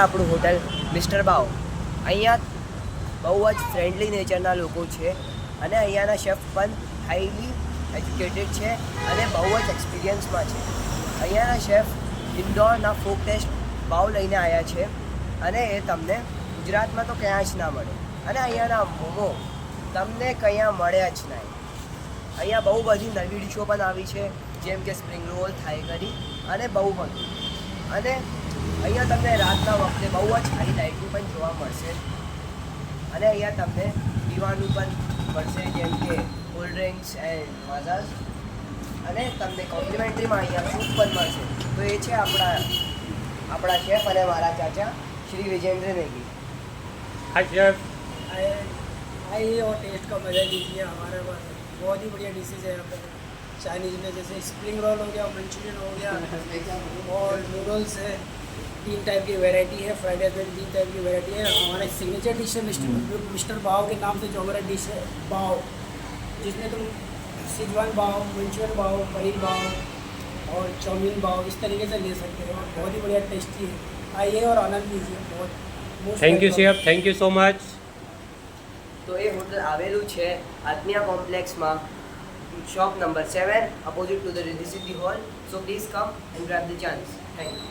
આપણું hotel mister બાવ. અહીંયા બહુ જ ફ્રેન્ડલી નેચરના લોકો છે અને અહીંયાના શેફ પણ હાઈલી એજ્યુકેટેડ છે અને બહુ જ એક્સપિરિયન્સમાં છે. અહીંયાના શેફ ઇન્દોરના ફોક ટેસ્ટ બાવ લઈને આવ્યા છે અને એ તમને ગુજરાતમાં તો ક્યાં જ ના મળે. અને અહીંયાના મોમો તમને ક્યાં મળ્યા જ નહીં. અહીંયા બહુ બધી નવી ડીશો પણ આવી છે, જેમ કે સ્પ્રિંગ રોલ, થાઈ કરી અને બહુ બધું. અને અહીંયા તમને રાતના વખતે બહુ જ સારી લાઇટિંગ પણ જોવા મળશે અને અહીંયા તમને પીવાનું પણ મળશે, જેમ કે કોલ્ડ ડ્રિંક્સ એન્ડ માઝાસ. અને તમને કોમ્પ્લિમેન્ટરીમાં અહીંયા સૂપ પણ મળશે. તો એ છે આપણા શેફ અને મારા ચાચા શ્રી विजेंद्र नेगी. हाय शेफ. आइए और टेस्ट का मज़ा लीजिए. हमारे पास बहुत ही बढ़िया डिशेज है यहाँ पर. चाइनीज़ में जैसे स्प्रिंग रोल हो गया, मंचूरियन हो गया और नूडल्स है. 3 टाइप की वैरायटी है. फ्राइड राइस में 3 टाइप की वैरायटी है. हमारा सिग्नेचर डिश है मिस्टर बाव के नाम से जो हमारा डिश है बाव, जिसमें तुम सिजवान बाव, मंचूरियन बाव, पनीर बाव और चाउमीन बाव इस तरीके से ले सकते हो. बहुत ही बढ़िया टेस्टी है. आइए और आनंद लीजिए. बहुत thank you chef, thank you so much. તો એ હોટલ આવેલું છે આત્મિયા કોમ્પ્લેક્સમાં, shop number 7 opposite to the Riddhi city hall. So please come and grab the chance. Thank you.